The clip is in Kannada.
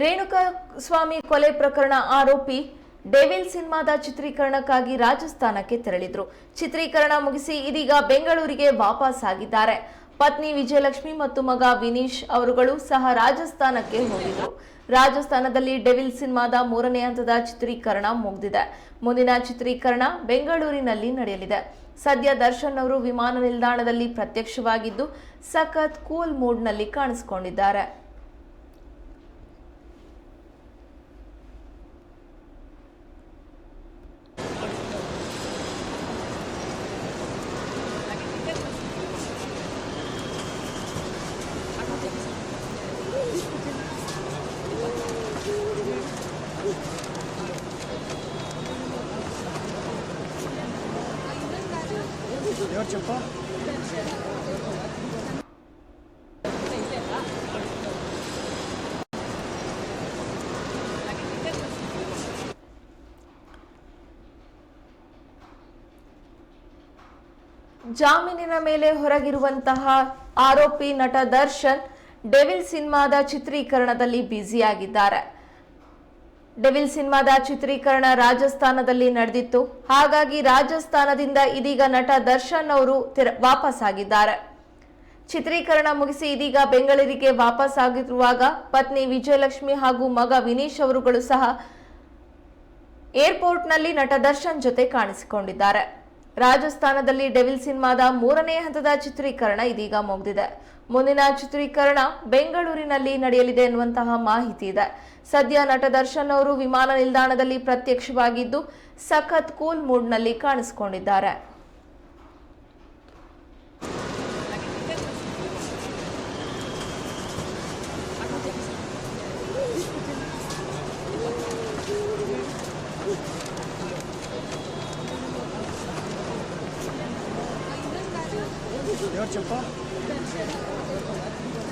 ರೇಣುಕಾ ಸ್ವಾಮಿ ಕೊಲೆ ಪ್ರಕರಣ ಆರೋಪಿ ಡೆವಿಲ್ ಸಿನಿಮಾದ ಚಿತ್ರೀಕರಣಕ್ಕಾಗಿ ರಾಜಸ್ಥಾನಕ್ಕೆ ತೆರಳಿದ್ರು. ಚಿತ್ರೀಕರಣ ಮುಗಿಸಿ ಇದೀಗ ಬೆಂಗಳೂರಿಗೆ ವಾಪಸ್ ಆಗಿದ್ದಾರೆ. ಪತ್ನಿ ವಿಜಯಲಕ್ಷ್ಮಿ ಮತ್ತು ಮಗ ವಿನೀಶ್ ಅವರುಗಳು ಸಹ ರಾಜಸ್ಥಾನಕ್ಕೆ ಹೋಗಿದ್ರು. ರಾಜಸ್ಥಾನದಲ್ಲಿ ಡೆವಿಲ್ ಸಿನಿಮಾದ 3ನೇ ಹಂತದ ಚಿತ್ರೀಕರಣ ಮುಗಿದಿದೆ. ಮುಂದಿನ ಚಿತ್ರೀಕರಣ ಬೆಂಗಳೂರಿನಲ್ಲಿ ನಡೆಯಲಿದೆ. ಸದ್ಯ ದರ್ಶನ್ ಅವರು ವಿಮಾನ ನಿಲ್ದಾಣದಲ್ಲಿ ಪ್ರತ್ಯಕ್ಷವಾಗಿದ್ದು ಸಖತ್ ಕೂಲ್ ಮೂಡ್ನಲ್ಲಿ ಕಾಣಿಸಿಕೊಂಡಿದ್ದಾರೆ. ಜಾಮೀನಿನ ಮೇಲೆ ಹೊರಗಿರುವಂತಹ ಆರೋಪಿ ನಟ ದರ್ಶನ್ ಡೆವಿಲ್ ಸಿನಿಮಾದ ಚಿತ್ರೀಕರಣದಲ್ಲಿ ಬ್ಯುಸಿಯಾಗಿದ್ದಾರೆ. ಡೆವಿಲ್ ಸಿನಿಮಾದ ಚಿತ್ರೀಕರಣ ರಾಜಸ್ಥಾನದಲ್ಲಿ ನಡೆದಿತ್ತು. ಹಾಗಾಗಿ ರಾಜಸ್ಥಾನದಿಂದ ಇದೀಗ ನಟ ದರ್ಶನ್ ಅವರು ವಾಪಸ್ ಆಗಿದ್ದಾರೆ. ಚಿತ್ರೀಕರಣ ಮುಗಿಸಿ ಇದೀಗ ಬೆಂಗಳೂರಿಗೆ ವಾಪಸ್ ಆಗಿರುವಾಗ ಪತ್ನಿ ವಿಜಯಲಕ್ಷ್ಮಿ ಹಾಗೂ ಮಗ ವಿನೀಶ್ ಅವರುಗಳು ಸಹ ಏರ್ಪೋರ್ಟ್ನಲ್ಲಿ ನಟ ದರ್ಶನ್ ಜೊತೆ ಕಾಣಿಸಿಕೊಂಡಿದ್ದಾರೆ. ರಾಜಸ್ಥಾನದಲ್ಲಿ ಡೆವಿಲ್ ಸಿನಿಮಾದ 3ನೇ ಹಂತದ ಚಿತ್ರೀಕರಣ ಇದೀಗ ಮುಗಿದಿದೆ. ಮುಂದಿನ ಚಿತ್ರೀಕರಣ ಬೆಂಗಳೂರಿನಲ್ಲಿ ನಡೆಯಲಿದೆ ಎನ್ನುವಂತಹ ಮಾಹಿತಿ ಇದೆ. ಸದ್ಯ ನಟ ದರ್ಶನ್ ಅವರು ವಿಮಾನ ನಿಲ್ದಾಣದಲ್ಲಿ ಪ್ರತ್ಯಕ್ಷವಾಗಿದ್ದು ಸಖತ್ ಕೂಲ್ ಮೂಡ್ನಲ್ಲಿ ಕಾಣಿಸಿಕೊಂಡಿದ್ದಾರೆ. Your chappa.